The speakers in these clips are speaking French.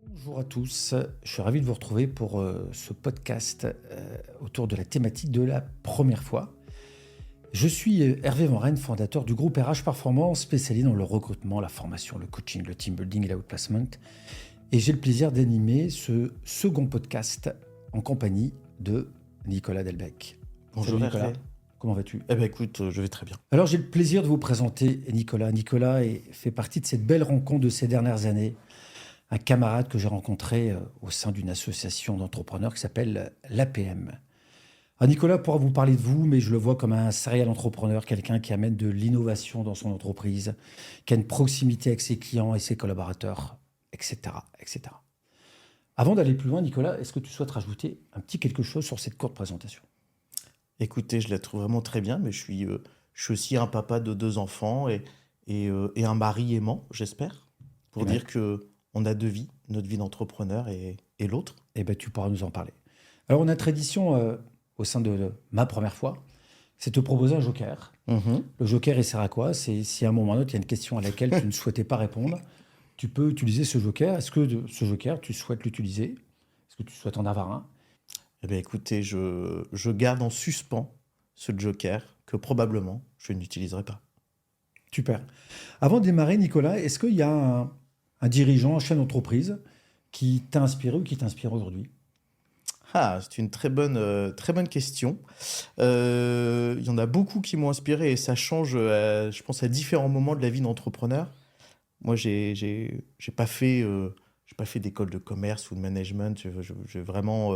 Bonjour à tous, je suis ravi de vous retrouver pour ce podcast autour de la thématique de la première fois. Je suis Hervé Van Rijn, fondateur du groupe RH Performance, spécialisé dans le recrutement, la formation, le coaching, le team building et l'outplacement. Et j'ai le plaisir d'animer ce second podcast en compagnie de Nicolas Delbecq. Bonjour Salut Nicolas, Hervé. comment vas-tu ? Eh ben écoute, je vais très bien. Alors j'ai le plaisir de vous présenter Nicolas. Nicolas fait partie de cette belle rencontre de ces dernières années. Un camarade que j'ai rencontré au sein d'une association d'entrepreneurs qui s'appelle l'APM. Alors Nicolas pourra vous parler de vous, mais je le vois comme un serial entrepreneur, quelqu'un qui amène de l'innovation dans son entreprise, qui a une proximité avec ses clients et ses collaborateurs, etc., etc. Avant d'aller plus loin, Nicolas, est-ce que tu souhaites rajouter un petit quelque chose sur cette courte présentation ? Écoutez, je la trouve vraiment très bien, mais je suis aussi un papa de 2 enfants et un mari aimant, j'espère, pour Eh ben, dire que on a 2 vies, notre vie d'entrepreneur et l'autre. Eh ben, tu pourras nous en parler. Alors on a tradition au sein de ma première fois, c'est de te proposer un joker. Mhm. Le joker, il sert à quoi ? C'est si à un moment ou à un autre, il y a une question à laquelle tu ne souhaitais pas répondre, tu peux utiliser ce joker. Est-ce que ce joker, tu souhaites l'utiliser ? Est-ce que tu souhaites en avoir un ? Eh ben écoutez, je garde en suspens ce joker que probablement je n'utiliserai pas. Super. Avant de démarrer, Nicolas, est-ce qu'il y a un dirigeant, un chef d'entreprise qui t'a inspiré ou qui t'inspire aujourd'hui ? Ah, c'est une très bonne question. Il y en a beaucoup qui m'ont inspiré et ça change, je pense, à différents moments de la vie d'entrepreneur. Moi, j'ai pas fait d'école de commerce ou de management. J'ai vraiment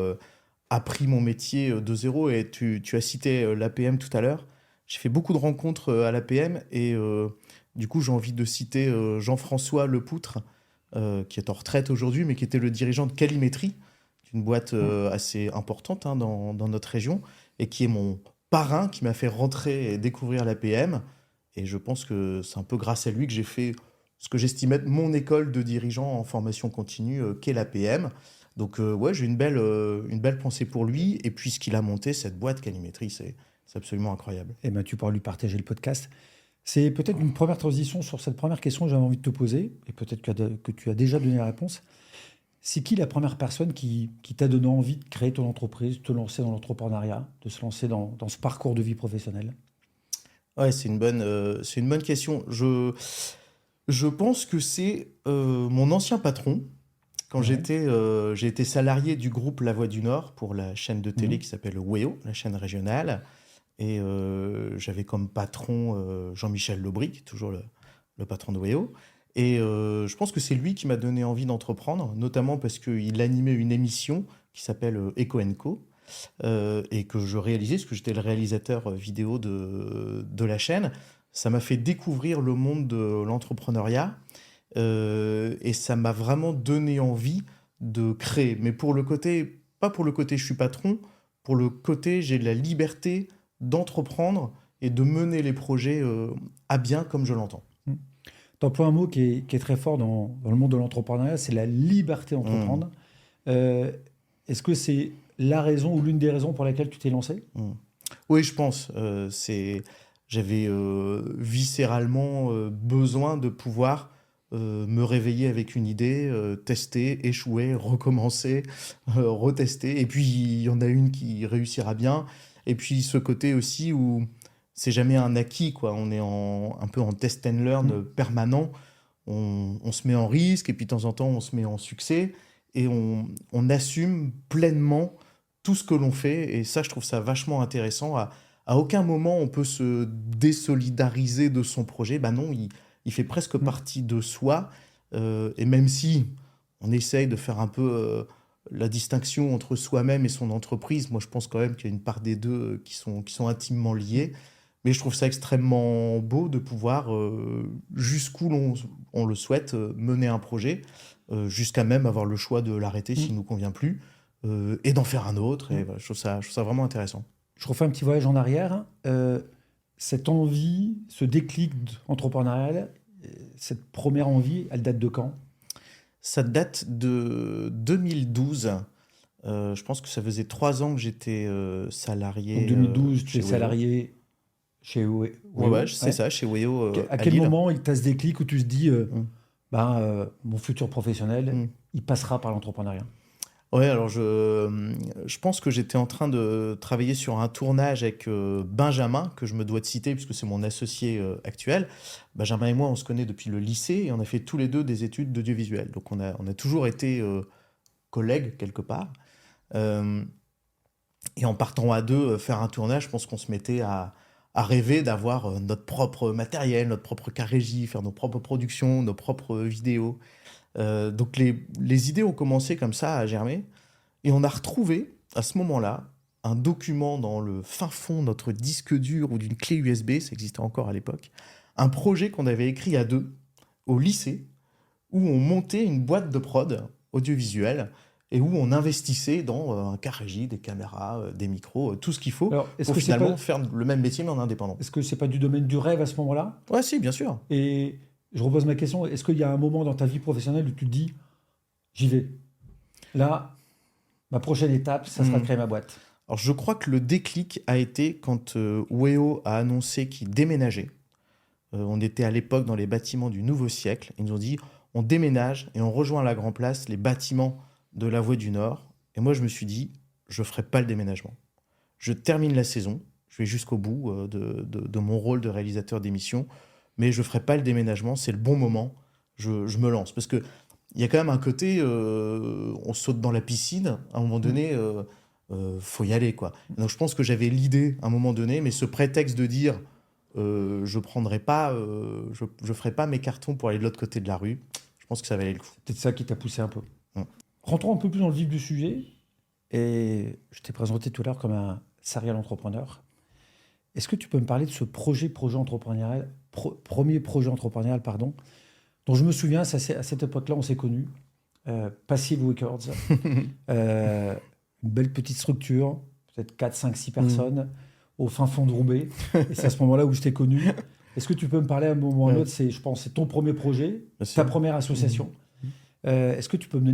appris mon métier de zéro. Et tu as cité l'APM tout à l'heure. J'ai fait beaucoup de rencontres à l'APM et du coup, j'ai envie de citer Jean-François Lepoutre, qui est en retraite aujourd'hui, mais qui était le dirigeant de Calimétrie, une boîte assez importante dans notre région, et qui est mon parrain, qui m'a fait rentrer et découvrir l'APM. Et je pense que c'est un peu grâce à lui que j'ai fait ce que j'estimais être mon école de dirigeant en formation continue, qu'est l'APM. Donc ouais, j'ai une belle pensée pour lui. Et puis ce qu'il a monté, cette boîte Calimétrie, c'est absolument incroyable. Eh ben, tu pourras lui partager le podcast. C'est peut-être une première transition sur cette première question que j'avais envie de te poser, et peut-être que tu as déjà donné la réponse. C'est qui la première personne qui t'a donné envie de créer ton entreprise, de te lancer dans l'entrepreneuriat, de se lancer dans ce parcours de vie professionnelle ? Ouais, c'est une bonne question. Je pense que c'est mon ancien patron. Quand Ouais. j'ai été salarié du groupe La Voix du Nord pour la chaîne de télé Mhm. qui s'appelle WEO, la chaîne régionale. Et j'avais comme patron Jean-Michel Lebris, qui est toujours le patron de WEO. Et je pense que c'est lui qui m'a donné envie d'entreprendre, notamment parce qu'il animait une émission qui s'appelle Eco Co. Et que je réalisais, parce que j'étais le réalisateur vidéo de la chaîne. Ça m'a fait découvrir le monde de l'entrepreneuriat et ça m'a vraiment donné envie de créer. Mais pas pour le côté je suis patron, pour le côté j'ai la liberté d'entreprendre et de mener les projets à bien comme je l'entends. Tu emploies un mot qui est très fort dans le monde de l'entrepreneuriat, c'est la liberté Mmh, d'entreprendre. Euh, Est-ce que c'est la raison ou l'une des raisons pour laquelle tu t'es lancé ? mmh. Oui, je pense. J'avais viscéralement besoin de pouvoir me réveiller avec une idée, tester, échouer, recommencer, retester. Et puis, il y en a une qui réussira bien. Et puis, ce côté aussi où c'est jamais un acquis, quoi. On est un peu en test and learn Mm. permanent. On se met en risque et puis de temps en temps, on se met en succès. Et on assume pleinement tout ce que l'on fait. Et ça, je trouve ça vachement intéressant. À aucun moment, on peut se désolidariser de son projet. Ben non, il fait presque Mm. partie de soi. Et même si on essaye de faire un peu la distinction entre soi-même et son entreprise, moi, je pense quand même qu'il y a une part des deux qui sont intimement liées. Mais je trouve ça extrêmement beau de pouvoir, jusqu'où on le souhaite, mener un projet, jusqu'à même avoir le choix de l'arrêter s'il ne Mm. nous convient plus, et d'en faire un autre. Et Mm. voilà, je trouve ça vraiment intéressant. Je refais un petit voyage en arrière. Cette envie, ce déclic entrepreneurial, cette première envie, elle date de quand ? Ça date de 2012. Je pense que ça faisait 3 ans que j'étais Donc salarié 2012, tu es chez WEO. salarié chez Ouais, Weo. c'est ça, chez Weo À à quel Lille. moment il t'a ce déclic où tu te dis, Mm. mon futur professionnel, Mm. il passera par l'entrepreneuriat? Ouais, alors je pense que j'étais en train de travailler sur un tournage avec Benjamin, que je me dois de citer puisque c'est mon associé actuel. Benjamin et moi, on se connaît depuis le lycée et on a fait tous les deux des études d'audiovisuel. Donc on a toujours été collègues quelque part. Euh, et en partant à deux faire un tournage, je pense qu'on se mettait à rêver d'avoir notre propre matériel, notre propre car régie, faire nos propres productions, nos propres vidéos. Donc les idées ont commencé comme ça à germer. Et on a retrouvé, à ce moment-là, un document dans le fin fond de notre disque dur ou d'une clé USB, ça existait encore à l'époque, un projet qu'on avait écrit à deux au lycée, où on montait une boîte de prod audiovisuelle et où on investissait dans un car régie, des caméras, des micros, tout ce qu'il faut Alors, pour finalement faire le même métier mais en indépendant. est-ce que c'est pas du domaine du rêve à ce moment-là? Ouais, si, bien sûr. Et je repose ma question, est-ce qu'il y a un moment dans ta vie professionnelle où tu te dis, j'y vais? Là, ma prochaine étape, ça sera de Hmm. créer ma boîte. Alors, je crois que le déclic a été quand Weo a annoncé qu'il déménageait. On était à l'époque dans les bâtiments du Nouveau Siècle. Ils nous ont dit, on déménage et on rejoint à la Grand Place les bâtiments de la Voie du Nord. Et moi, je me suis dit, je ne ferai pas le déménagement. Je termine la saison, je vais jusqu'au bout de mon rôle de réalisateur d'émission, mais je ne ferai pas le déménagement, c'est le bon moment, je me lance. Parce qu'il y a quand même un côté, on saute dans la piscine, à un moment donné, faut y aller, quoi. Donc je pense que j'avais l'idée à un moment donné, mais ce prétexte de dire je prendrai pas, je ferai pas mes cartons pour aller de l'autre côté de la rue, je pense que ça valait le coup. C'est peut-être ça qui t'a poussé un peu. Mm. Rentrons un peu plus dans le vif du sujet. Et je t'ai présenté tout à l'heure comme un serial entrepreneur. Est-ce que tu peux me parler de ce projet entrepreneurial, premier projet entrepreneurial, pardon, dont je me souviens, à cette époque-là, on s'est connus, Passive Records, euh, une belle petite structure, peut-être 4, 5, 6 personnes, au fin fond de Roubaix. Et c'est à ce moment-là où je t'ai connu. Est-ce que tu peux me parler à un moment ou à un Ouais. autre, je pense, c'est ton premier projet, Bien ta sûr. première association. Est-ce que tu peux me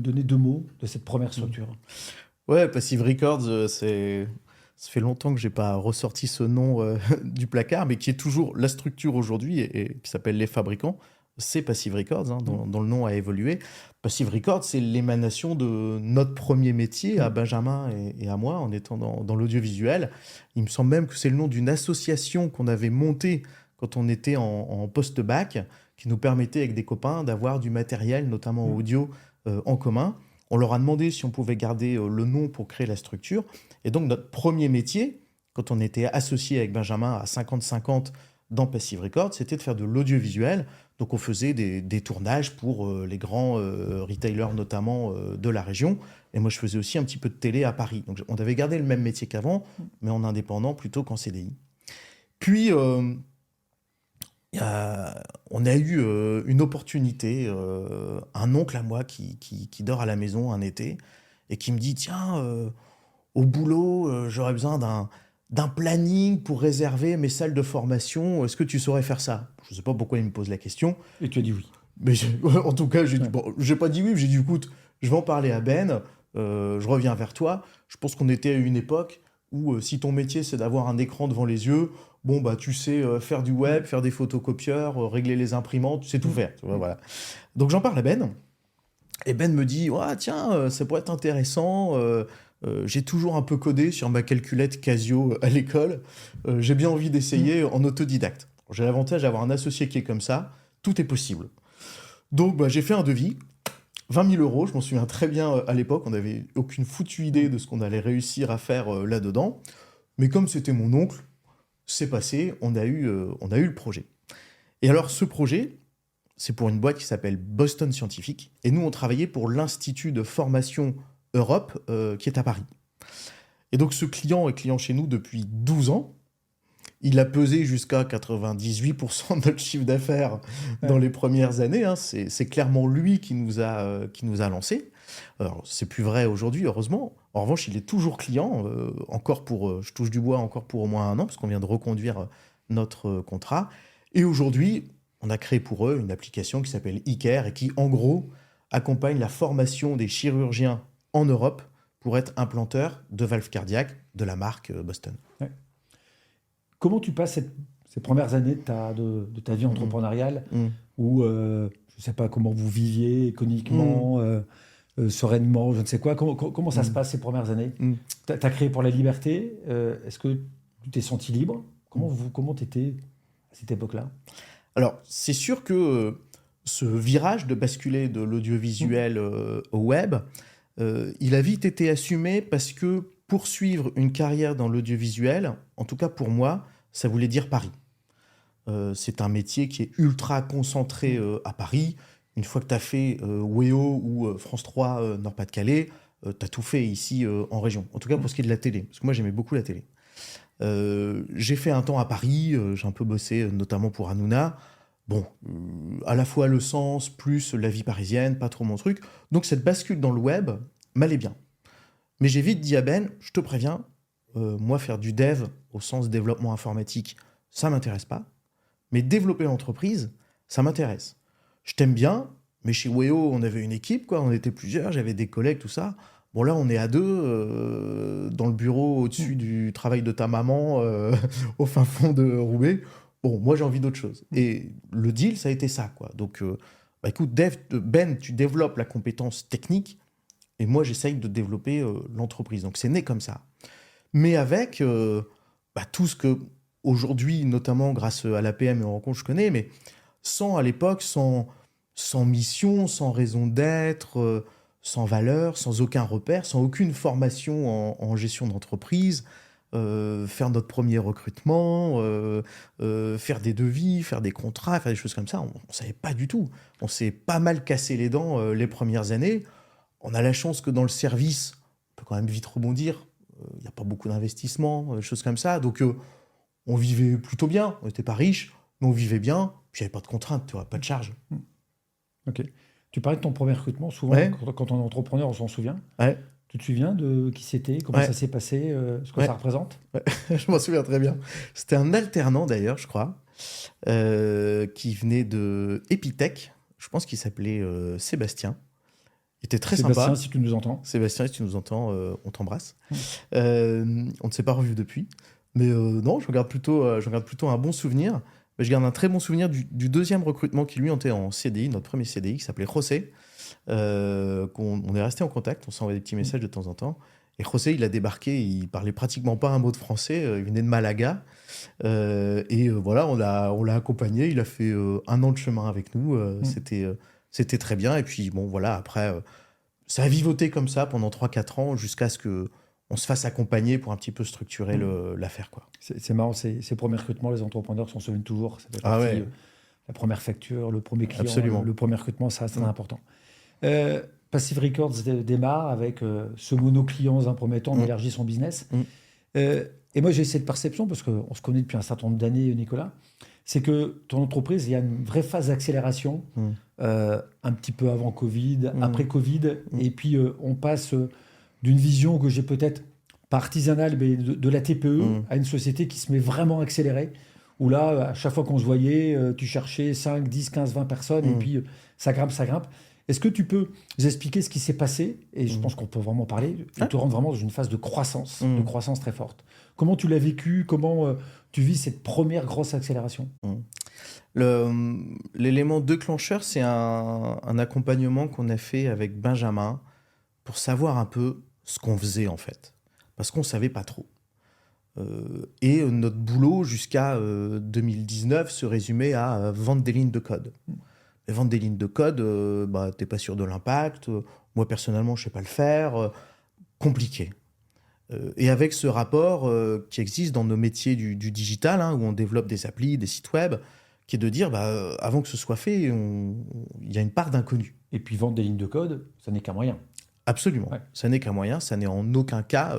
donner deux mots de cette première structure? Ouais, Passive Records, ça fait longtemps que j'ai pas ressorti ce nom du placard, mais qui est toujours la structure aujourd'hui et qui s'appelle Les Fabricants. C'est Passive Records, hein, dont le nom a évolué. Passive Records, c'est l'émanation de notre premier métier à Benjamin et à moi, en étant dans l'audiovisuel. Il me semble même que c'est le nom d'une association qu'on avait montée quand on était en post-bac, qui nous permettait avec des copains d'avoir du matériel, notamment audio, en commun. On leur a demandé si on pouvait garder le nom pour créer la structure. Et donc, notre premier métier, quand on était associé avec Benjamin à 50-50 dans Passive Records, c'était de faire de l'audiovisuel. Donc, on faisait des tournages pour les grands retailers, notamment de la région. Et moi, je faisais aussi un petit peu de télé à Paris. Donc, on avait gardé le même métier qu'avant, mais en indépendant plutôt qu'en CDI. Puis, on a eu une opportunité, un oncle à moi qui dort à la maison un été et qui me dit, tiens, au boulot, j'aurais besoin d'un planning pour réserver mes salles de formation. Est-ce que tu saurais faire ça? Je ne sais pas pourquoi il me pose la question. Et tu as dit oui. Mais en tout cas, j'ai dit, Ouais. bon, j'ai pas dit oui, mais j'ai dit, écoute, je vais en parler à Ben, je reviens vers toi. Je pense qu'on était à une époque où si ton métier c'est d'avoir un écran devant les yeux, bon bah tu sais faire du web, faire des photocopieurs, régler les imprimantes, tu sais tout faire. Tu vois, voilà. Donc j'en parle à Ben, et Ben me dit, ouais, tiens, ça pourrait être intéressant. J'ai toujours un peu codé sur ma calculette Casio à l'école. J'ai bien envie d'essayer en autodidacte. J'ai l'avantage d'avoir un associé qui est comme ça. Tout est possible. Donc, bah, j'ai fait un devis. 20 000 euros, je m'en souviens très bien à l'époque. On n'avait aucune foutue idée de ce qu'on allait réussir à faire là-dedans. Mais comme c'était mon oncle, c'est passé. On a eu le projet. Et alors, ce projet, c'est pour une boîte qui s'appelle Boston Scientific. Et nous, on travaillait pour l'Institut de formation Europe qui est à Paris. Et donc, ce client est client chez nous depuis 12 ans. Il a pesé jusqu'à 98% de notre chiffre d'affaires dans les premières années. Hein. C'est clairement lui qui nous a lancés. Alors, c'est plus vrai aujourd'hui, heureusement. En revanche, il est toujours client, encore pour, je touche du bois, encore pour au moins un an, parce qu'on vient de reconduire notre contrat. Et aujourd'hui, on a créé pour eux une application qui s'appelle eCare et qui, en gros, accompagne la formation des chirurgiens en Europe pour être implanteurs de valves cardiaques de la marque Boston. Comment tu passes ces premières années de ta vie entrepreneuriale Mm. où, je ne sais pas comment vous viviez Mm. économiquement, sereinement, je ne sais quoi. Comment ça se Mm. passe ces premières années? Mm. Tu as créé pour la liberté. Est-ce que tu t'es senti libre? Mm. Comment tu étais à cette époque-là? Alors, c'est sûr que ce virage de basculer de Mm. l'audiovisuel au web, il a vite été assumé parce que poursuivre une carrière dans l'audiovisuel, en tout cas pour moi, ça voulait dire Paris. C'est un métier qui est ultra concentré à Paris. Une fois que tu as fait WEO ou France 3 Nord-Pas-de-Calais, tu as tout fait ici en région. En tout cas pour ce qui est de la télé, parce que moi j'aimais beaucoup la télé. J'ai fait un temps à Paris, j'ai un peu bossé notamment pour Hanouna. Bon, à la fois le sens plus la vie parisienne, pas trop mon truc. Donc cette bascule dans le web m'allait bien. Mais j'ai vite dit à Ben, je te préviens, moi faire du dev au sens développement informatique, ça m'intéresse pas. Mais développer l'entreprise, ça m'intéresse. Je t'aime bien, mais chez Weo, on avait une équipe, quoi. On était plusieurs, j'avais des collègues, tout ça. Bon, là, on est à deux, dans le bureau au-dessus du travail de ta maman, au fin fond de Roubaix. Bon, moi, j'ai envie d'autre chose. Et le deal, ça a été ça, quoi. Donc, bah, écoute, Ben, tu développes la compétence technique, et moi, j'essaye de développer l'entreprise. Donc, c'est né comme ça. Mais avec bah, tout ce que, aujourd'hui, notamment grâce à l'APM et aux rencontres que je connais, mais sans, à l'époque, sans mission, sans raison d'être, sans valeur, sans aucun repère, sans aucune formation en gestion d'entreprise, faire notre premier recrutement, faire des devis, faire des contrats, faire des choses comme ça, on ne savait pas du tout. On s'est pas mal cassé les dents les premières années. On a la chance que dans le service, on peut quand même vite rebondir. Il n'y a pas beaucoup d'investissement, choses comme ça. Donc, on vivait plutôt bien. On n'était pas riche, mais on vivait bien. Puis, il n'y avait pas de contraintes, tu vois, pas de charges. Ok. Tu parlais de ton premier recrutement. Souvent, Ouais, quand on est entrepreneur, on s'en souvient. ouais, Tu te souviens de qui c'était, comment ça ouais, s'est passé, ce que ça ouais. représente? Je m'en souviens très bien. C'était un alternant, d'ailleurs, je crois, qui venait de Epitech. Je pense qu'il s'appelait Sébastien. Il était très Sébastien, sympa. si tu nous entends. Sébastien, si tu nous entends, on t'embrasse. Mm. On ne s'est pas revu depuis. Mais non, je regarde plutôt un bon souvenir. Mais je garde un très bon souvenir du deuxième recrutement qui, lui, était en CDI, notre premier CDI, qui s'appelait José. On est resté en contact, on s'envoyait des petits messages de temps en temps. Et José, il a débarqué, il parlait pratiquement pas un mot de français, il venait de Malaga. Voilà, on l'a accompagné, il a fait 1 an de chemin avec nous. C'était très bien. Et puis, bon, voilà, après, ça a vivoté comme ça pendant 3-4 ans jusqu'à ce que on se fasse accompagner pour un petit peu structurer l'affaire, quoi. C'est marrant, ces premiers recrutements, les entrepreneurs s'en souviennent toujours. Ça fait Ah partie, ouais, la première facture, le premier client, absolument. le premier recrutement, ça reste très Mm. important. Passive Records démarre avec ce mono-client dans un premier temps, on Mm. élargit son business. Mm. Et moi, j'ai cette perception, parce qu'on se connaît depuis un certain nombre d'années, Nicolas, c'est que ton entreprise, il y a une vraie phase d'accélération, Mm. un petit peu avant Covid, Mm. après Covid, Mm. et puis on passe d'une vision que j'ai peut-être pas artisanale, mais de la TPE Mm. à une société qui se met vraiment à accélérer, où là, à chaque fois qu'on se voyait, tu cherchais 5, 10, 15, 20 personnes, et Mm. puis ça grimpe, ça grimpe. Est-ce que tu peux nous expliquer ce qui s'est passé? Et je Mm. pense qu'on peut vraiment parler, et Ouais. te rendre vraiment dans une phase de Mm. croissance très forte. Comment tu l'as vécu? Comment tu vis cette première grosse accélération? Mm. L'élément déclencheur, c'est un accompagnement qu'on a fait avec Benjamin pour savoir un peu ce qu'on faisait en fait. Parce qu'on ne savait pas trop. Notre boulot jusqu'à 2019 se résumait à vendre des lignes de code. Et vendre des lignes de code, bah, t'es pas sûr de l'impact. Moi personnellement, je sais pas le faire. Compliqué. Et avec ce rapport qui existe dans nos métiers du digital, hein, où on développe des applis, des sites web, qui est de dire, bah, avant que ce soit fait, il y a une part d'inconnu. Et puis vendre des lignes de code, ça n'est qu'un moyen. Absolument. Ouais. Ça n'est qu'un moyen, ça n'est en aucun cas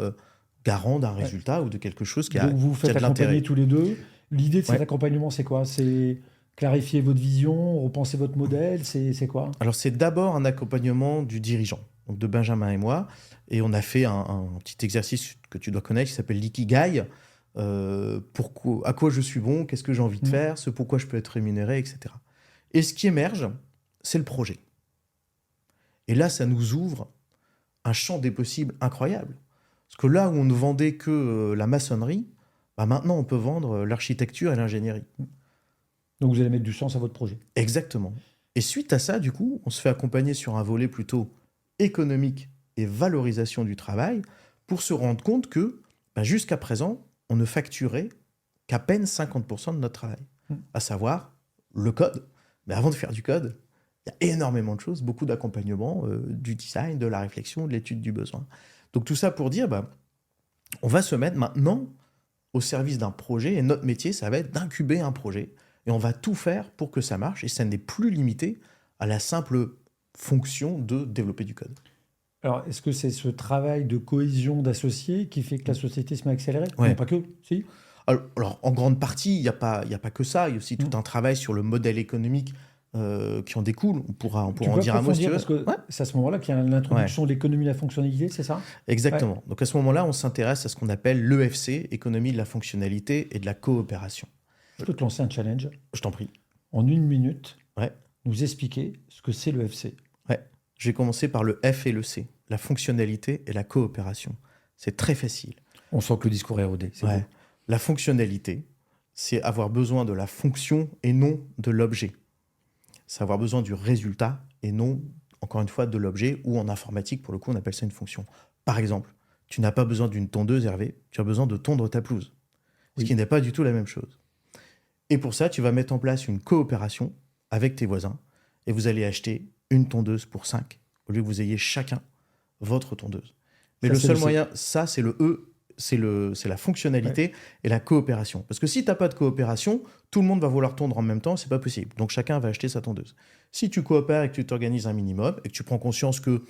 garant d'un Ouais. résultat ou de quelque chose qui Donc vous vous qui a faites de accompagner l'intérêt. tous les deux. L'idée de cet Ouais. accompagnement, c'est quoi? C'est clarifier votre vision, repenser votre modèle, c'est quoi? Alors, c'est d'abord un accompagnement du dirigeant, donc de Benjamin et moi. Et on a fait un petit exercice que tu dois connaître qui s'appelle l'ikigai. À quoi je suis bon, qu'est-ce que j'ai envie de faire, ce pourquoi je peux être rémunéré, etc. Et ce qui émerge, c'est le projet. Et là, ça nous ouvre un champ des possibles incroyable. Parce que là où on ne vendait que la maçonnerie, bah maintenant, on peut vendre l'architecture et l'ingénierie. Donc vous allez mettre du sens à votre projet. Exactement. Et suite à ça, du coup, on se fait accompagner sur un volet plutôt économique et valorisation du travail pour se rendre compte que bah, jusqu'à présent, on ne facturait qu'à peine 50% de notre travail, à savoir le code. Mais avant de faire du code, il y a énormément de choses, beaucoup d'accompagnement, du design, de la réflexion, de l'étude du besoin. Donc tout ça pour dire, bah, on va se mettre maintenant au service d'un projet et notre métier, ça va être d'incuber un projet et on va tout faire pour que ça marche et ça n'est plus limité à la simple fonction de développer du code. Alors, est-ce que c'est ce travail de cohésion d'associés qui fait que la société se met à accélérer? Ouais. Non, pas que, si. Alors, en grande partie, il n'y a pas que ça. Il y a aussi tout un travail sur le modèle économique qui en découle. On pourra Tu en peux dire un mot si tu approfondir veux. parce que Ouais, c'est à ce moment-là qu'il y a l'introduction de l'économie de la fonctionnalité, c'est ça? exactement. Donc à ce moment-là, on s'intéresse à ce qu'on appelle l'EFC, économie de la fonctionnalité et de la coopération. Je peux te lancer un challenge. Je t'en prie. En 1 minute, Ouais, nous expliquer ce que c'est le FC. ouais. Je vais commencer par le F et le C, la fonctionnalité et la coopération. C'est très facile. On sent que le discours est rodé, c'est Ouais. beau. La fonctionnalité, c'est avoir besoin de la fonction et non de l'objet. C'est avoir besoin du résultat et non, encore une fois, de l'objet, ou en informatique, pour le coup, on appelle ça une fonction. Par exemple, tu n'as pas besoin d'une tondeuse, Hervé, tu as besoin de tondre ta pelouse, ce Oui. qui n'est pas du tout la même chose. Et pour ça, tu vas mettre en place une coopération avec tes voisins, et vous allez acheter une tondeuse pour 5, au lieu que vous ayez chacun votre tondeuse. Mais Ça, le c'est seul le C. moyen, ça, c'est le E, c'est la fonctionnalité et la coopération. Parce que si tu n'as pas de coopération, tout le monde va vouloir tondre en même temps, c'est pas possible. Donc chacun va acheter sa tondeuse. Si tu coopères et que tu t'organises un minimum et que tu prends conscience que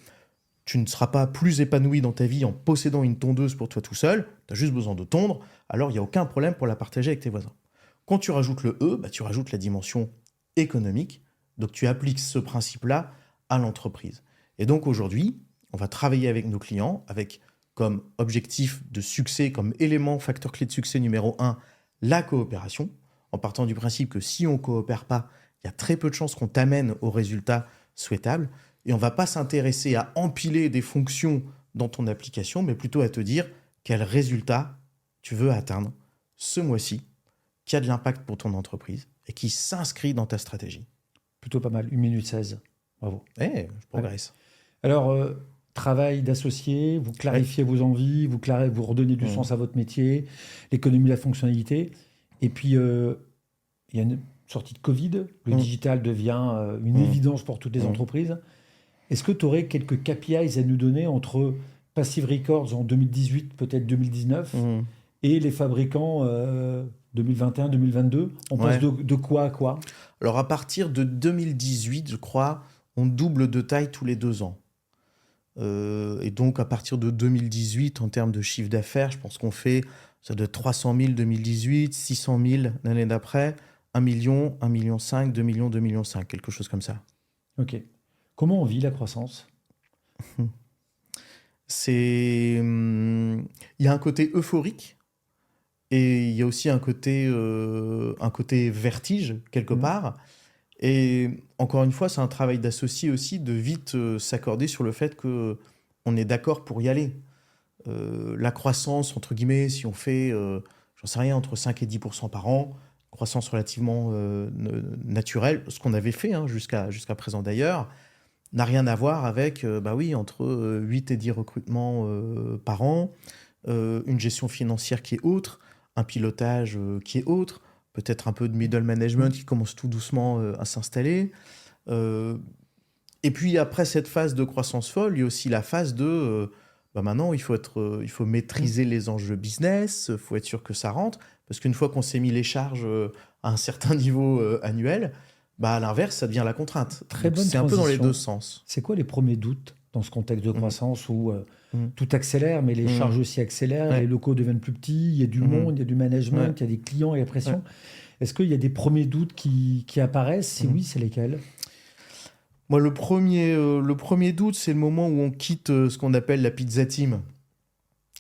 tu ne seras pas plus épanoui dans ta vie en possédant une tondeuse pour toi tout seul, tu as juste besoin de tondre, alors il n'y a aucun problème pour la partager avec tes voisins. Quand tu rajoutes le E, bah, tu rajoutes la dimension économique, donc tu appliques ce principe-là à l'entreprise. Et donc aujourd'hui, on va travailler avec nos clients avec comme objectif de succès, comme élément, facteur clé de succès numéro 1, la coopération, en partant du principe que si on ne coopère pas, il y a très peu de chances qu'on t'amène au résultat souhaitable. Et on ne va pas s'intéresser à empiler des fonctions dans ton application, mais plutôt à te dire quel résultat tu veux atteindre ce mois-ci, qui a de l'impact pour ton entreprise et qui s'inscrit dans ta stratégie. Plutôt pas mal, 1 minute 16. Bravo. Je progresse. Alors, travail d'associé, vous clarifiez vos envies, vous redonnez du sens à votre métier, l'économie de la fonctionnalité. Et puis, il y a une sortie de Covid, le digital devient une évidence pour toutes les entreprises. Est-ce que tu aurais quelques KPIs à nous donner entre Passive Records en 2018, peut-être 2019, et les fabricants 2021-2022? On passe de quoi à quoi? Alors, à partir de 2018, je crois, on double de taille tous les 2 ans. Et donc, à partir de 2018, en termes de chiffre d'affaires, je pense qu'on fait ça de 300 000 2018, 600 000 l'année d'après, 1 million, 1,5 million, 2 millions, 2,5 millions, quelque chose comme ça. Ok. Comment on vit la croissance? Il y a un côté euphorique et il y a aussi un côté vertige, quelque part. Et encore une fois, c'est un travail d'associé aussi, de vite s'accorder sur le fait qu'on est d'accord pour y aller. La croissance, entre guillemets, si on fait, j'en sais rien, entre 5 et 10% par an, croissance relativement naturelle, ce qu'on avait fait jusqu'à présent d'ailleurs, n'a rien à voir avec, entre 8 et 10 recrutements par an, une gestion financière qui est autre, un pilotage qui est autre, peut-être un peu de middle management qui commence tout doucement à s'installer. Et puis après cette phase de croissance folle, il y a aussi la phase de maintenant il faut maîtriser les enjeux business, il faut être sûr que ça rentre, parce qu'une fois qu'on s'est mis les charges à un certain niveau annuel, à l'inverse, ça devient la contrainte. Très bonne c'est un peu dans les transition. deux sens. C'est quoi les premiers doutes dans ce contexte de croissance où tout accélère, mais les charges aussi accélèrent, les locaux deviennent plus petits, il y a du monde, il y a du management, il y a des clients et la pression. Est-ce qu'il y a des premiers doutes qui apparaissent? Si oui, c'est lesquels? Moi, le premier doute, c'est le moment où on quitte ce qu'on appelle la pizza team,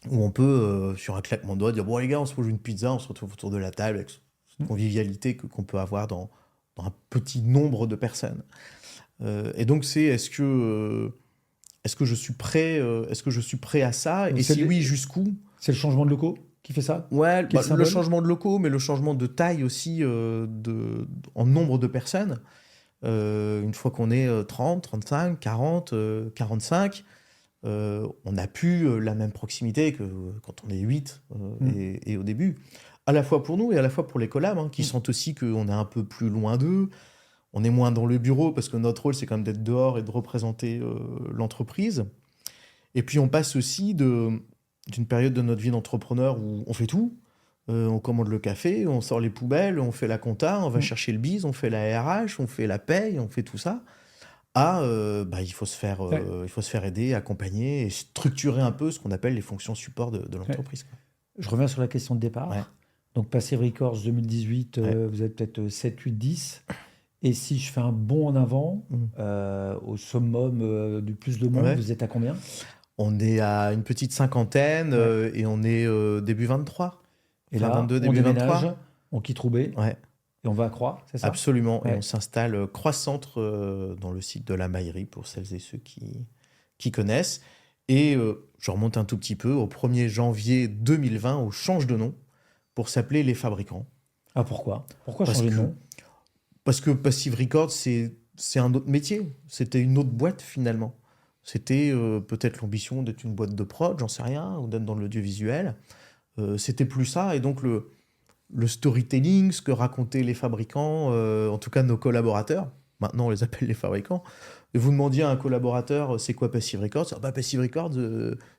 où on peut, sur un claquement de doigts, dire « Bon, les gars, on se mange une pizza, on se retrouve autour de la table avec cette convivialité qu'on peut avoir dans un petit nombre de personnes. » Et donc, c'est est-ce que je suis prêt à ça? Donc Et c'est si oui, jusqu'où? C'est le changement de locaux qui fait ça? Ouais, Quel le symbole? changement de locaux, mais le changement de taille aussi en nombre de personnes. Une fois qu'on est 30, 35, 40, 45, on n'a plus la même proximité que quand on est 8 et au début. À la fois pour nous et à la fois pour les collabs, hein, qui sentent aussi qu'on est un peu plus loin d'eux. On est moins dans le bureau parce que notre rôle, c'est quand même d'être dehors et de représenter l'entreprise. Et puis on passe aussi d'une période de notre vie d'entrepreneur où on fait tout. On commande le café, on sort les poubelles, on fait la compta, on va chercher le bise, on fait la RH, on fait la paye, on fait tout ça. Il faut se faire, Ouais. il faut se faire aider, accompagner et structurer un peu ce qu'on appelle les fonctions support de l'entreprise, quoi. Je reviens sur la question de départ. Ouais. Donc, Passive Records 2018, Ouais. vous êtes peut-être 7, 8, 10. Et si je fais un bond en avant, au summum du plus de monde, Ouais. vous êtes à combien? On est à une petite cinquantaine et on est début 23. Et Fin là, 22, on début déménage, 23. on quitte Roubaix Ouais, et on va à Croix, c'est ça? absolument. Et Ouais. on s'installe Croix-Centre dans le site de la Maillerie pour celles et ceux qui connaissent. Et je remonte un tout petit peu. Au 1er janvier 2020, on change de nom pour s'appeler Les Fabricants. Ah, pourquoi? Pourquoi Parce changer de que- nom? Parce que Passive Records, c'est un autre métier. C'était une autre boîte finalement. C'était peut-être l'ambition d'être une boîte de prod, j'en sais rien, ou d'être dans l'audiovisuel. C'était plus ça. Et donc le storytelling, ce que racontaient les fabricants, en tout cas nos collaborateurs, maintenant on les appelle les fabricants, et vous demandiez à un collaborateur c'est quoi Passive Records? Passive Records,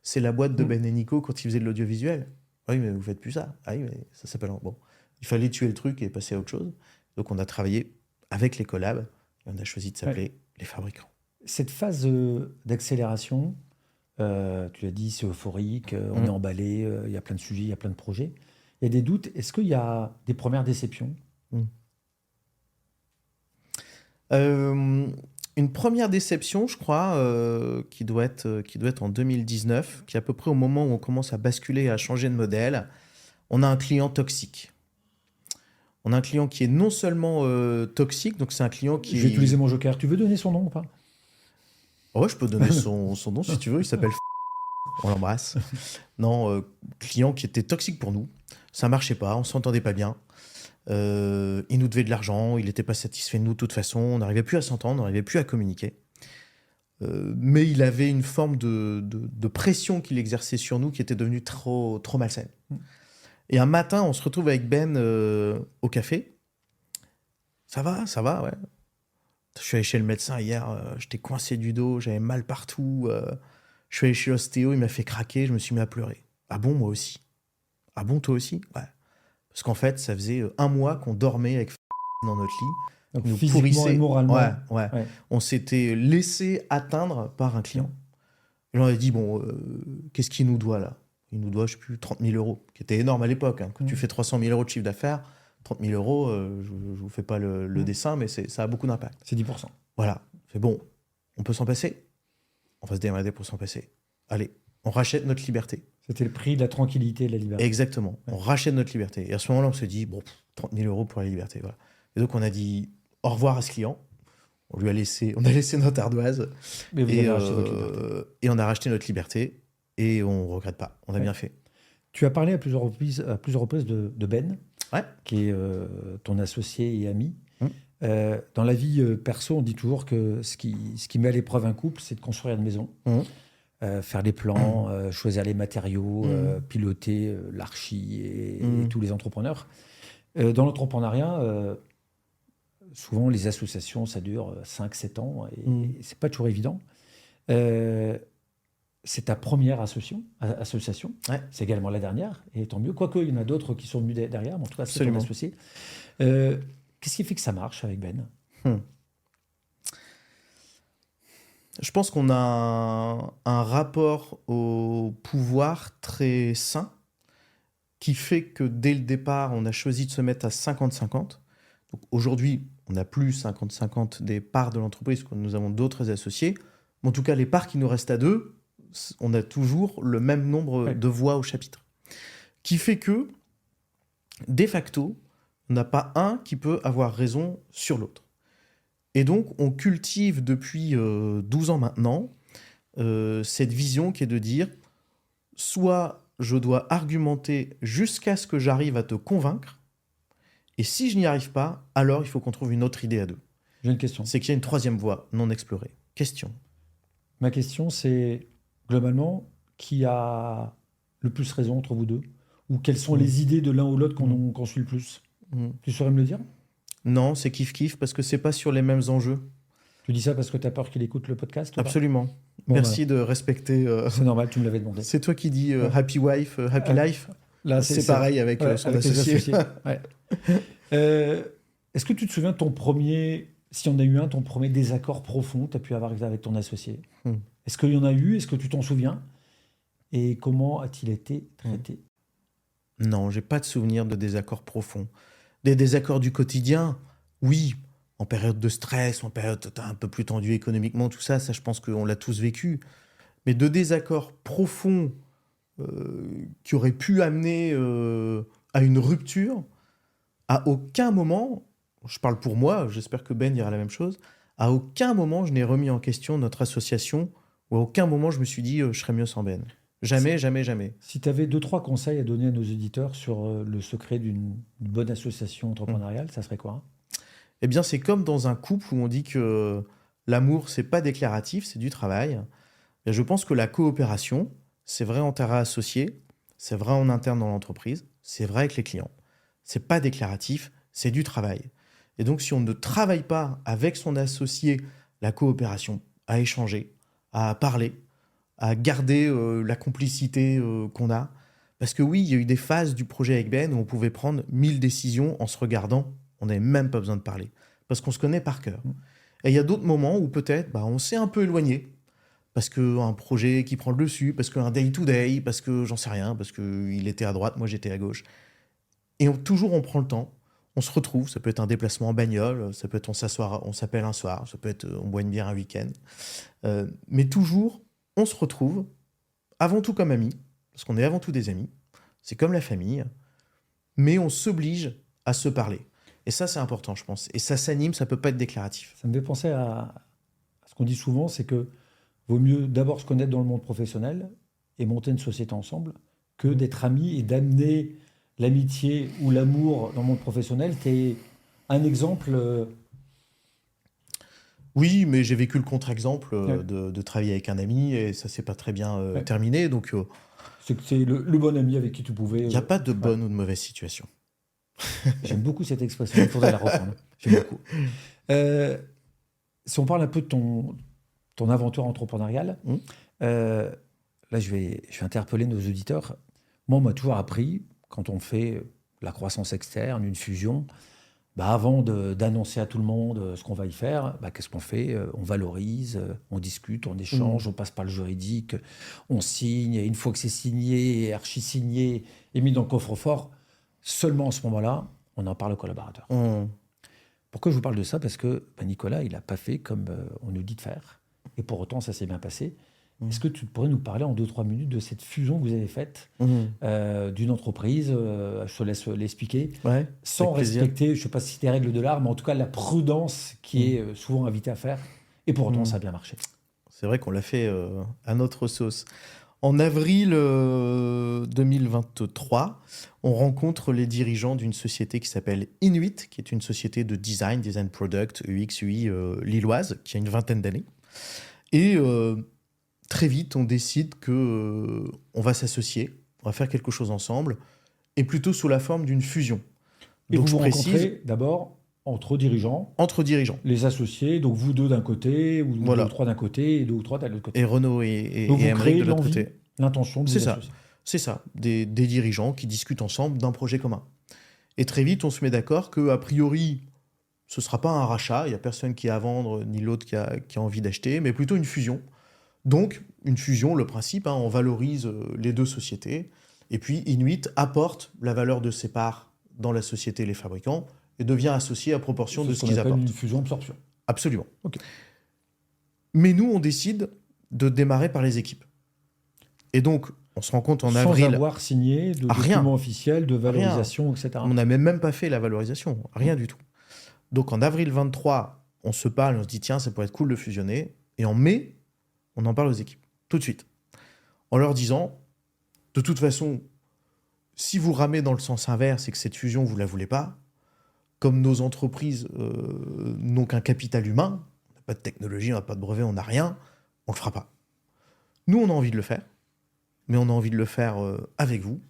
c'est la boîte de Ben et Nico quand ils faisaient de l'audiovisuel. Ah oui, mais vous faites plus ça. Ah oui, mais ça s'appelle... Bon, il fallait tuer le truc et passer à autre chose. Donc on a travaillé avec les collabs et on a choisi de s'appeler les fabricants. Cette phase d'accélération, tu l'as dit, c'est euphorique, on est emballé, il y a plein de sujets, il y a plein de projets. Il y a des doutes. Est-ce qu'il y a des premières déceptions? Une première déception, je crois, qui doit être en 2019, qui est à peu près au moment où on commence à basculer et à changer de modèle. On a un client toxique. On a un client qui est non seulement toxique, donc c'est un client qui Je vais est... utiliser mon joker. Tu veux donner son nom ou pas? Ouais, je peux donner son nom si tu veux, il s'appelle on l'embrasse. Non, client qui était toxique pour nous. Ça marchait pas, on s'entendait pas bien. Il nous devait de l'argent, il n'était pas satisfait de nous de toute façon, on n'arrivait plus à s'entendre, on n'arrivait plus à communiquer. Mais il avait une forme de pression qu'il exerçait sur nous qui était devenue trop malsaine. Et un matin, on se retrouve avec Ben au café. Ça va, ouais. Je suis allé chez le médecin hier, j'étais coincé du dos, j'avais mal partout. Je suis allé chez l'ostéo, il m'a fait craquer, je me suis mis à pleurer. Ah bon, moi aussi? Ah bon, toi aussi? Ouais. Parce qu'en fait, ça faisait 1 mois qu'on dormait avec dans notre lit. Donc, Nous physiquement pourrissait. et moralement. Ouais. Ouais. On s'était laissé atteindre par un client. Et là, on a dit, bon, qu'est-ce qu'il nous doit là? Il nous doit, je ne sais plus, 30 000 euros, qui était énorme à l'époque. Hein. Quand tu fais 300 000 euros de chiffre d'affaires, 30 000 euros, je ne vous fais pas le dessin, mais ça a beaucoup d'impact. C'est 10%. Voilà. C'est bon, on peut s'en passer? On va se démerder pour s'en passer. Allez, on rachète notre liberté. C'était le prix de la tranquillité et de la liberté. Exactement. On rachète notre liberté. Et à ce moment-là, on se dit, bon, 30 000 euros pour la liberté. Voilà. Et donc, on a dit au revoir à ce client. On a laissé notre ardoise. Mais vous avez racheté votre liberté. Et on a racheté notre liberté. Et on ne regrette pas. On a bien fait. Tu as parlé à plusieurs reprises de Ben, Ouais. qui est ton associé et ami. Dans la vie perso, on dit toujours que ce qui met à l'épreuve un couple, c'est de construire une maison. Faire les plans, choisir les matériaux, piloter l'archi et tous les entrepreneurs. Dans l'entrepreneuriat, souvent les associations, ça dure 5-7 ans et c'est pas toujours évident. C'est ta première association. Ouais. C'est également la dernière, et tant mieux. Quoique, il y en a d'autres qui sont venus derrière, mais en tout cas, c'est ton Absolument. associé. Qu'est-ce qui fait que ça marche avec Ben? Je pense qu'on a un rapport au pouvoir très sain qui fait que dès le départ, on a choisi de se mettre à 50-50. Donc aujourd'hui, on n'a plus 50-50 des parts de l'entreprise, parce que nous avons d'autres associés. Mais en tout cas, les parts qui nous restent à 2, on a toujours le même nombre de voix au chapitre. Qui fait que, de facto, on n'a pas un qui peut avoir raison sur l'autre. Et donc, on cultive depuis 12 ans maintenant cette vision qui est de dire soit je dois argumenter jusqu'à ce que j'arrive à te convaincre. Et si je n'y arrive pas, alors il faut qu'on trouve une autre idée à deux. J'ai une question. C'est qu'il y a une troisième voie non explorée. Question. Ma question, c'est globalement, qui a le plus raison entre vous deux? Ou quelles sont les idées de l'un ou l'autre qu'on suit le plus? Tu saurais me le dire? Non, c'est kiff-kiff parce que c'est pas sur les mêmes enjeux. Tu dis ça parce que tu as peur qu'il écoute le podcast ou pas? Absolument. Bon, Merci de respecter. C'est normal, tu me l'avais demandé. C'est toi qui dis happy wife, happy life. Là, c'est pareil avec son avec les associé. Ouais. Est-ce que tu te souviens de ton premier, si on a eu ton premier désaccord profond que tu as pu avoir avec ton associé? Est-ce qu'il y en a eu? Est-ce que tu t'en souviens? Et comment a-t-il été traité? Non, j'ai pas de souvenir de désaccords profonds. Des désaccords du quotidien, oui, en période de stress, en période un peu plus tendue économiquement, tout ça, je pense qu'on l'a tous vécu. Mais de désaccords profonds qui auraient pu amener à une rupture, à aucun moment, je parle pour moi, j'espère que Ben dira la même chose, à aucun moment je n'ai remis en question notre association, ou à aucun moment je me suis dit je serais mieux sans Ben. Jamais, jamais, jamais. Si tu avais 2-3 conseils à donner à nos auditeurs sur le secret d'une bonne association entrepreneuriale, ça serait quoi? Eh bien, c'est comme dans un couple où on dit que l'amour, c'est pas déclaratif, c'est du travail. Et je pense que la coopération, c'est vrai en terrain associé, c'est vrai en interne dans l'entreprise, c'est vrai avec les clients. C'est pas déclaratif, c'est du travail. Et donc, si on ne travaille pas avec son associé la coopération, à échanger, à parler, à garder la complicité qu'on a. Parce que oui, il y a eu des phases du projet avec Ben où on pouvait prendre 1000 décisions en se regardant. On n'avait même pas besoin de parler. Parce qu'on se connaît par cœur. Et il y a d'autres moments où peut-être on s'est un peu éloigné. Parce qu'un projet qui prend le dessus, parce qu'un day-to-day, parce que j'en sais rien, parce qu'il était à droite, moi j'étais à gauche. Et toujours on prend le temps. On se retrouve, ça peut être un déplacement en bagnole, ça peut être on s'appelle un soir, ça peut être on boit une bière un week-end. Mais toujours, on se retrouve avant tout comme amis, parce qu'on est avant tout des amis, c'est comme la famille, mais on s'oblige à se parler. Et ça, c'est important, je pense. Et ça s'anime, ça peut pas être déclaratif. Ça me fait penser à ce qu'on dit souvent, c'est que vaut mieux d'abord se connaître dans le monde professionnel et monter une société ensemble que d'être amis et d'amener l'amitié ou l'amour dans le monde professionnel. T'es un exemple. Oui, mais j'ai vécu le contre-exemple de travailler avec un ami et ça s'est pas très bien terminé. Donc, c'est le bon ami avec qui tu pouvais. Il n'y a pas de bonne ou de mauvaise situation. J'aime beaucoup cette expression, il faudrait la reprendre. J'aime beaucoup. Si on parle un peu de ton aventure entrepreneuriale, là je vais interpeller nos auditeurs. Moi, on m'a toujours appris, quand on fait la croissance externe, une fusion, avant d'annoncer à tout le monde ce qu'on va y faire, qu'est-ce qu'on fait? On valorise, on discute, on échange, on passe par le juridique, on signe, et une fois que c'est signé, archi-signé et mis dans le coffre-fort, seulement à ce moment-là, on en parle aux collaborateurs. Pourquoi je vous parle de ça? Parce que Nicolas, il n'a pas fait comme on nous dit de faire, et pour autant, ça s'est bien passé. Est-ce que tu pourrais nous parler en 2-3 minutes de cette fusion que vous avez faite d'une entreprise, je te laisse l'expliquer, sans respecter, je ne sais pas si c'était règle de l'art, mais en tout cas la prudence qui est souvent invitée à faire, et pour autant ça a bien marché. C'est vrai qu'on l'a fait à notre sauce. En avril 2023, on rencontre les dirigeants d'une société qui s'appelle Inuit, qui est une société de design product, UX, UI lilloise, qui a une 20aine d'années. Et très vite, on décide qu'on va s'associer, on va faire quelque chose ensemble, et plutôt sous la forme d'une fusion. Et donc, vous rencontrez d'abord entre dirigeants. Entre dirigeants. Les associés, donc vous deux d'un côté, ou deux ou trois d'un côté, et deux ou trois de l'autre côté. Et Renaud et Aymeric de l'autre côté. L'intention de vous associer. C'est ça, des dirigeants qui discutent ensemble d'un projet commun. Et très vite, on se met d'accord qu'a priori, ce ne sera pas un rachat, il n'y a personne qui a à vendre, ni l'autre qui a envie d'acheter, mais plutôt une fusion. Donc, une fusion, le principe, on valorise les deux sociétés. Et puis, Inuit apporte la valeur de ses parts dans la société Les Fabricants et devient associé à proportion de ce qu'ils apportent. Une fusion-absorption. Absolument. Okay. Mais nous, on décide de démarrer par les équipes. Et donc, on se rend compte en avril... Sans avoir signé de document officiel, de valorisation, etc. On n'a même pas fait la valorisation, rien du tout. Donc, en avril 23, on se parle, on se dit, tiens, ça pourrait être cool de fusionner. Et en mai, on en parle aux équipes, tout de suite. En leur disant, De toute façon, si vous ramez dans le sens inverse et que cette fusion, vous ne la voulez pas, comme nos entreprises n'ont qu'un capital humain, on n'a pas de technologie, on n'a pas de brevet, on n'a rien, on ne le fera pas. Nous, on a envie de le faire, mais on a envie de le faire avec vous.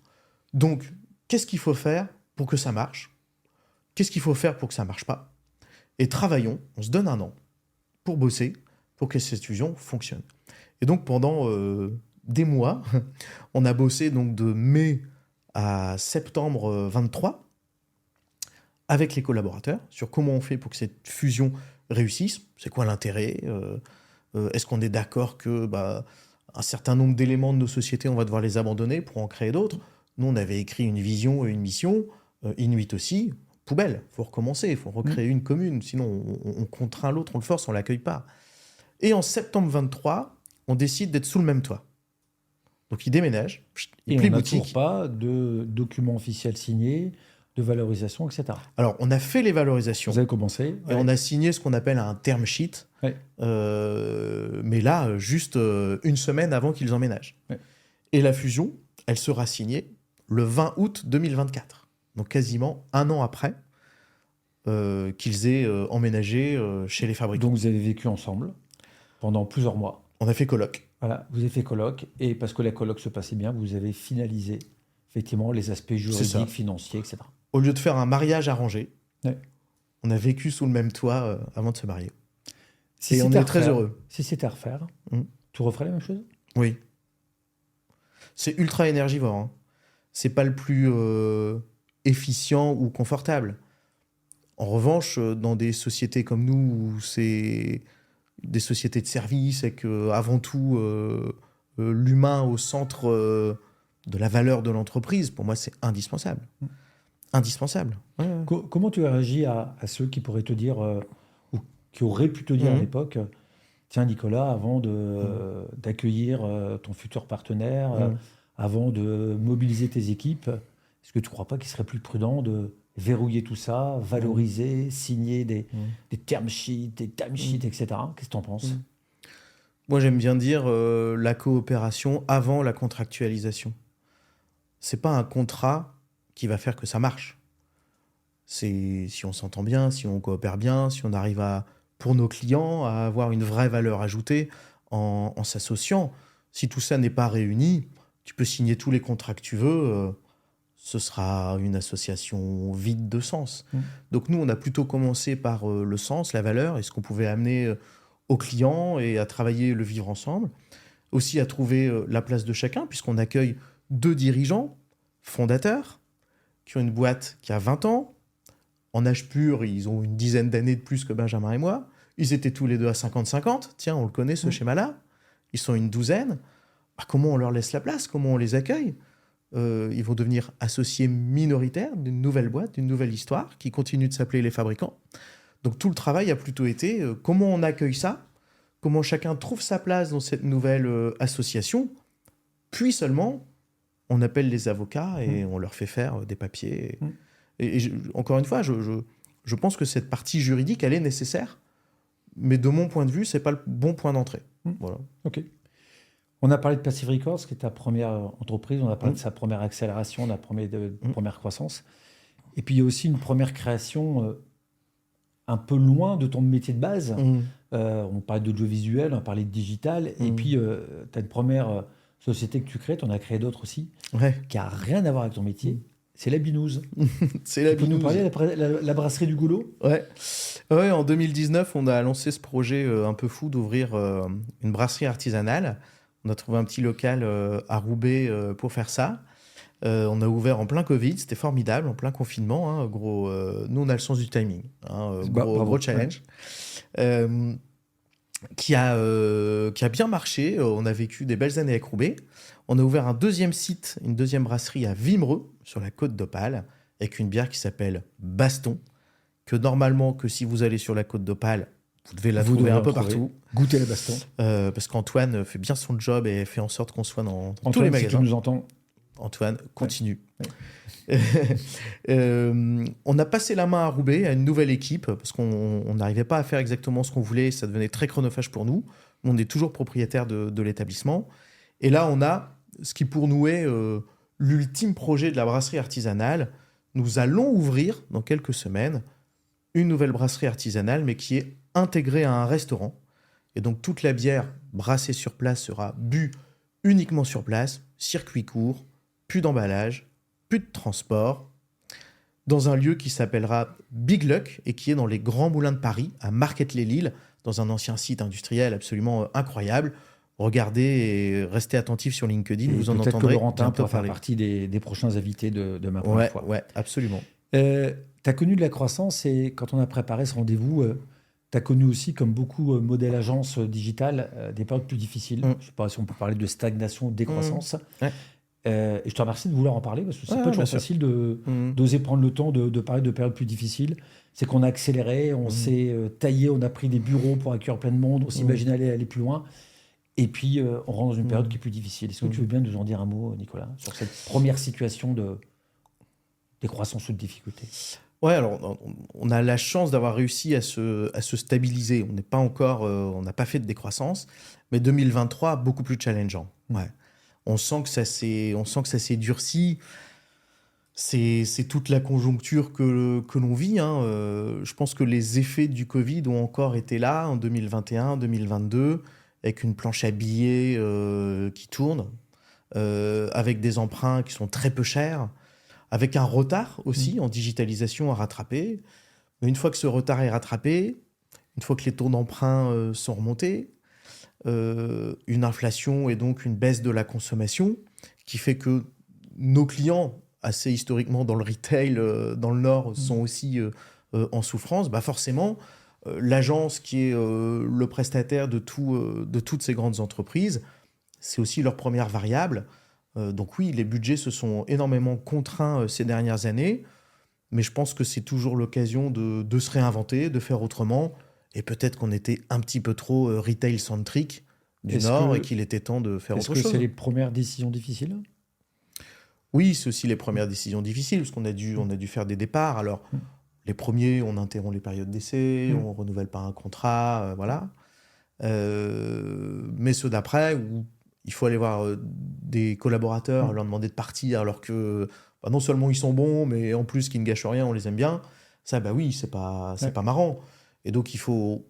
Donc, qu'est-ce qu'il faut faire pour que ça marche? Qu'est-ce qu'il faut faire pour que ça ne marche pas? Et travaillons, on se donne un an pour bosser, pour que cette fusion fonctionne. Et donc, pendant des mois, on a bossé donc de mai à septembre 23 avec les collaborateurs sur comment on fait pour que cette fusion réussisse. C'est quoi l'intérêt? Est-ce qu'on est d'accord que un certain nombre d'éléments de nos sociétés, on va devoir les abandonner pour en créer d'autres? Nous, on avait écrit une vision et une mission. Inuit aussi, poubelle, il faut recommencer, il faut recréer une commune, sinon on contraint l'autre, on le force, on ne l'accueille pas. Et en septembre 23, on décide d'être sous le même toit. Donc il déménage, il plie on n'a boutique. toujours pas de document officiel signé, de valorisation, etc. Alors on a fait les valorisations. Vous avez commencé. Et on a signé ce qu'on appelle un term sheet, Ouais. mais là, juste une semaine avant qu'ils emménagent. Ouais. Et la fusion, elle sera signée le 20 août 2024. Donc quasiment un an après qu'ils aient emménagé chez les fabricants. Donc vous avez vécu ensemble pendant plusieurs mois. On a fait coloc. Voilà, vous avez fait coloc, et parce que la coloc se passait bien, vous avez finalisé effectivement les aspects juridiques, financiers, etc. Au lieu de faire un mariage arrangé, Ouais. on a vécu sous le même toit avant de se marier. Si Et on c'était est à très refaire- heureux. Si c'était à refaire, Mm. tu referais la même chose? Oui. C'est ultra énergivore. Hein. C'est pas le plus efficient ou confortable. En revanche, dans des sociétés comme nous, où c'est des sociétés de services et que avant tout l'humain au centre de la valeur de l'entreprise, pour moi, c'est indispensable. Indispensable. Ouais, ouais. Comment tu réagis à ceux qui pourraient te dire, ou qui auraient pu te dire à Mhm. l'époque, tiens Nicolas, avant d'accueillir ton futur partenaire, Mhm. avant de mobiliser tes équipes, est-ce que tu ne crois pas qu'il serait plus prudent de verrouiller tout ça, valoriser, signer des term sheets, des time sheets, etc. Qu'est-ce que tu en penses? Moi, j'aime bien dire la coopération avant la contractualisation. C'est pas un contrat qui va faire que ça marche. C'est si on s'entend bien, si on coopère bien, si on arrive à, pour nos clients, à avoir une vraie valeur ajoutée en s'associant. Si tout ça n'est pas réuni, tu peux signer tous les contrats que tu veux, ce sera une association vide de sens. Donc nous, on a plutôt commencé par le sens, la valeur, et ce qu'on pouvait amener aux clients et à travailler le vivre ensemble. Aussi à trouver la place de chacun, puisqu'on accueille 2 dirigeants fondateurs qui ont une boîte qui a 20 ans. En âge pur, ils ont une dizaine d'années de plus que Benjamin et moi. Ils étaient tous les deux à 50-50. Tiens, on le connaît, ce schéma-là. Ils sont une douzaine. Comment on leur laisse la place? Comment on les accueille? Ils vont devenir associés minoritaires d'une nouvelle boîte, d'une nouvelle histoire, qui continue de s'appeler Les Fabricants. Donc tout le travail a plutôt été comment on accueille ça, comment chacun trouve sa place dans cette nouvelle association, puis seulement on appelle les avocats et on leur fait faire des papiers. Encore une fois, je pense que cette partie juridique, elle est nécessaire, mais de mon point de vue, c'est pas le bon point d'entrée. Voilà. Ok. On a parlé de Pacific Records, qui est ta première entreprise, on a parlé de sa première accélération, de la première croissance. Et puis il y a aussi une première création un peu loin de ton métier de base. On parlait d'audiovisuel, on parlait de digital, et puis tu as une première société que tu crées, tu en as créé d'autres aussi, qui n'a rien à voir avec ton métier. C'est la Binouze. C'est la Tu peux nous Binouze. parler de la brasserie du Goulot? Ouais, en 2019, on a lancé ce projet un peu fou d'ouvrir une brasserie artisanale. On a trouvé un petit local à Roubaix pour faire ça. On a ouvert en plein Covid, c'était formidable, en plein confinement. Hein, gros, nous, on a le sens du timing. Hein, gros challenge. Qui a bien marché. On a vécu des belles années avec Roubaix. On a ouvert un deuxième site, une deuxième brasserie à Vimereux, sur la côte d'Opale, avec une bière qui s'appelle Baston, que normalement, que si vous allez sur la côte d'Opale, vous devez la trouver un peu partout. Goûtez la Baston. Parce qu'Antoine fait bien son job et fait en sorte qu'on soit dans Antoine, tous les si magasins. tu nous entends. Antoine, continue. On a passé la main à Roubaix, à une nouvelle équipe, parce qu'on n'arrivait pas à faire exactement ce qu'on voulait, ça devenait très chronophage pour nous. On est toujours propriétaire de l'établissement. Et là, on a ce qui pour nous est l'ultime projet de la brasserie artisanale. Nous allons ouvrir dans quelques semaines une nouvelle brasserie artisanale, mais qui est intégrée à un restaurant. Et donc toute la bière brassée sur place sera bue uniquement sur place, circuit court, plus d'emballage, plus de transport, dans un lieu qui s'appellera Big Luck et qui est dans les Grands Moulins de Paris, à Marquette-les-Lilles, dans un ancien site industriel absolument incroyable. Regardez et restez attentifs sur LinkedIn, vous en peut-être que entendrez Laurentin bientôt pourra faire parler. partie des prochains invités de ma première fois. Ouais, absolument. Tu as connu de la croissance et quand on a préparé ce rendez-vous, tu as connu aussi, comme beaucoup modèles agences digitales, des périodes plus difficiles. Je ne sais pas si on peut parler de stagnation ou de décroissance. Ouais. Et je te remercie de vouloir en parler parce que c'est pas toujours bien sûr. facile d'oser prendre le temps de parler de périodes plus difficiles. C'est qu'on a accéléré, on s'est taillé, on a pris des bureaux pour accueillir plein de monde, on s'imaginait aller plus loin. Et puis, on rentre dans une période qui est plus difficile. Est-ce que tu veux bien nous en dire un mot, Nicolas, sur cette première situation de décroissance ou de difficulté? Ouais, alors on a la chance d'avoir réussi à se stabiliser. On n'est pas encore, on n'a pas fait de décroissance, mais 2023 beaucoup plus challengeant. Ouais. On sent que ça s'est durci. C'est toute la conjoncture que l'on vit. Je pense que les effets du Covid ont encore été là en 2021, 2022, avec une planche à billets qui tourne, avec des emprunts qui sont très peu chers, avec un retard aussi en digitalisation à rattraper. Mais une fois que ce retard est rattrapé, une fois que les taux d'emprunt sont remontés, une inflation et donc une baisse de la consommation qui fait que nos clients, assez historiquement dans le retail, dans le Nord, sont aussi en souffrance, forcément, l'agence qui est le prestataire de toutes ces grandes entreprises, c'est aussi leur première variable. Donc oui, les budgets se sont énormément contraints ces dernières années, mais je pense que c'est toujours l'occasion de se réinventer, de faire autrement. Et peut-être qu'on était un petit peu trop retail-centrique du Nord et qu'il était temps de faire autre chose. Est-ce que c'est les premières décisions difficiles? Oui, c'est aussi les premières décisions difficiles, parce qu'on a dû faire des départs. Alors, les premiers, on interrompt les périodes d'essai, on ne renouvelle pas un contrat, voilà. Mais ceux d'après, où il faut aller voir des collaborateurs, leur demander de partir, alors que non seulement ils sont bons, mais en plus qu'ils ne gâchent rien, on les aime bien. Ça, oui, c'est pas marrant. Et donc, il faut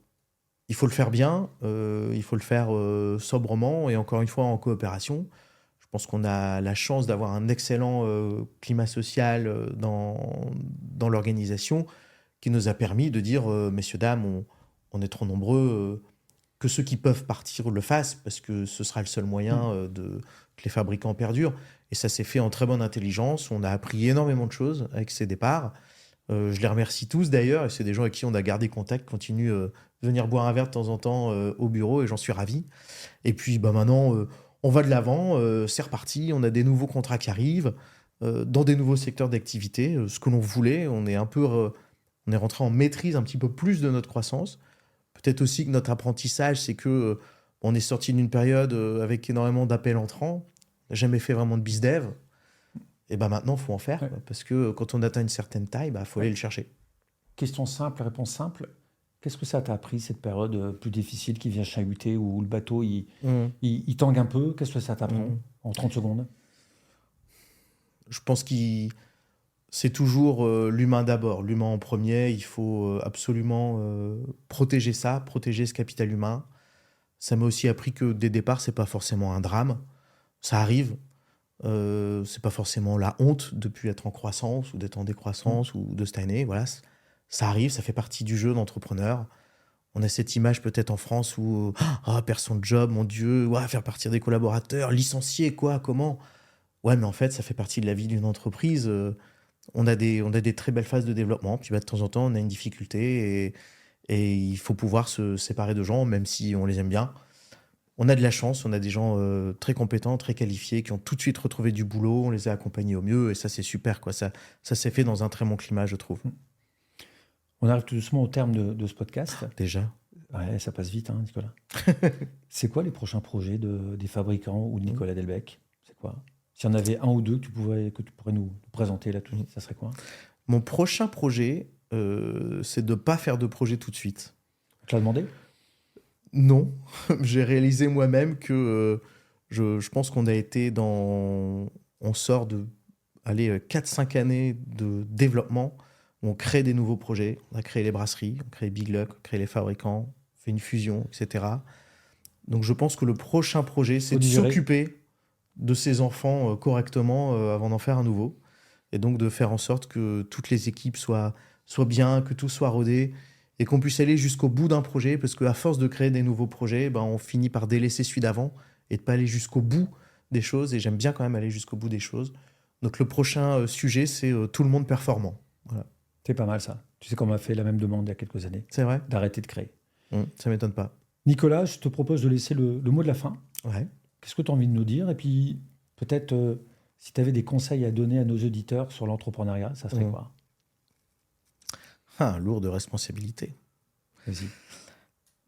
le faire bien, il faut le faire sobrement et encore une fois en coopération. Je pense qu'on a la chance d'avoir un excellent climat social dans l'organisation qui nous a permis de dire, messieurs, dames, on est trop nombreux, que ceux qui peuvent partir le fassent parce que ce sera le seul moyen que les fabricants perdurent. Et ça s'est fait en très bonne intelligence. On a appris énormément de choses avec ces départs. Je les remercie tous d'ailleurs, et c'est des gens avec qui on a gardé contact, continuent de venir boire un verre de temps en temps au bureau, et j'en suis ravi. Et puis maintenant, on va de l'avant, c'est reparti, on a des nouveaux contrats qui arrivent, dans des nouveaux secteurs d'activité, ce que l'on voulait, on est rentré en maîtrise un petit peu plus de notre croissance. Peut-être aussi que notre apprentissage, c'est que on est sorti d'une période avec énormément d'appels entrants, on n'a jamais fait vraiment de bizdev. Et maintenant, il faut en faire, parce que quand on atteint une certaine taille, faut aller le chercher. Question simple, réponse simple. Qu'est-ce que ça t'a appris, cette période plus difficile qui vient chahuter, où le bateau, il tangue un peu? Qu'est-ce que ça t'apprend en 30 secondes? Je pense que c'est toujours l'humain d'abord, l'humain en premier. Il faut absolument protéger ce capital humain. Ça m'a aussi appris que des départs, c'est pas forcément un drame. Ça arrive. C'est pas forcément la honte de plus être en croissance ou d'être en décroissance ou de stagner. Voilà, ça arrive, ça fait partie du jeu d'entrepreneur. On a cette image peut-être en France où perd son job, mon Dieu, faire partir des collaborateurs, licencier quoi, comment? Ouais, mais en fait, ça fait partie de la vie d'une entreprise. On a des très belles phases de développement. Puis de temps en temps, on a une difficulté et il faut pouvoir se séparer de gens, même si on les aime bien. On a de la chance, on a des gens très compétents, très qualifiés, qui ont tout de suite retrouvé du boulot, on les a accompagnés au mieux, et ça, c'est super, quoi. Ça s'est fait dans un très bon climat, je trouve. On arrive tout doucement au terme de ce podcast. Déjà. Ouais, ça passe vite, Nicolas. C'est quoi les prochains projets des fabricants ou de Nicolas Delbecq? C'est quoi? S'il y en avait un ou deux que tu pourrais nous présenter là tout de suite, ça serait quoi? Mon prochain projet, c'est de ne pas faire de projet tout de suite. Tu l'as demandé? Non, j'ai réalisé moi-même que Je pense qu'on a été dans... On sort de, allez, 4-5 années de développement. On crée des nouveaux projets. On a créé les brasseries, on crée Big Luck, on crée les fabricants, on fait une fusion, etc. Donc je pense que le prochain projet, c'est Faut de digérer. s'occuper de ces enfants correctement avant d'en faire un nouveau. Et donc de faire en sorte que toutes les équipes soient bien, que tout soit rodé et qu'on puisse aller jusqu'au bout d'un projet. Parce qu'à force de créer des nouveaux projets, ben, on finit par délaisser celui d'avant et de pas aller jusqu'au bout des choses. Et j'aime bien quand même aller jusqu'au bout des choses. Donc le prochain sujet, c'est tout le monde performant. Voilà. C'est pas mal ça. Tu sais qu'on m'a fait la même demande il y a quelques années, C'est vrai? d'arrêter de créer. Ça m'étonne pas. Nicolas, je te propose de laisser le mot de la fin. Ouais. Qu'est-ce que tu as envie de nous dire? Et puis, peut-être, si tu avais des conseils à donner à nos auditeurs sur l'entrepreneuriat, ça serait Mm. quoi? Ah, lourde responsabilité. Vas-y.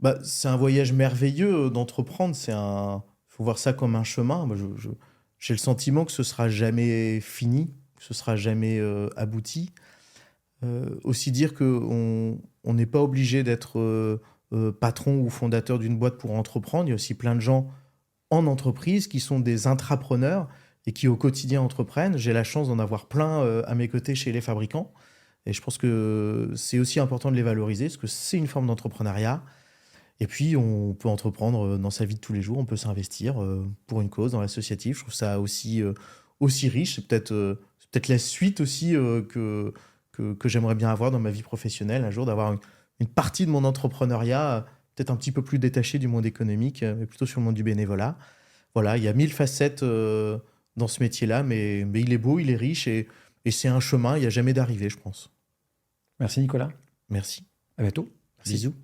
Bah, c'est un voyage merveilleux d'entreprendre. Faut voir ça comme un chemin. Moi, j'ai le sentiment que ce sera jamais fini, que ce sera jamais abouti. Aussi dire que on n'est pas obligé d'être patron ou fondateur d'une boîte pour entreprendre. Il y a aussi plein de gens en entreprise qui sont des intrapreneurs et qui au quotidien entreprennent. J'ai la chance d'en avoir plein à mes côtés chez les fabricants. Et je pense que c'est aussi important de les valoriser parce que c'est une forme d'entrepreneuriat. Et puis, on peut entreprendre dans sa vie de tous les jours, on peut s'investir pour une cause dans l'associatif. Je trouve ça aussi riche. C'est peut-être la suite aussi que j'aimerais bien avoir dans ma vie professionnelle, un jour, d'avoir une partie de mon entrepreneuriat peut-être un petit peu plus détachée du monde économique, mais plutôt sur le monde du bénévolat. Voilà, il y a 1000 facettes dans ce métier-là, mais il est beau, il est riche et c'est un chemin, il n'y a jamais d'arrivée, je pense. Merci Nicolas. Merci. À bientôt. Merci. Bisous.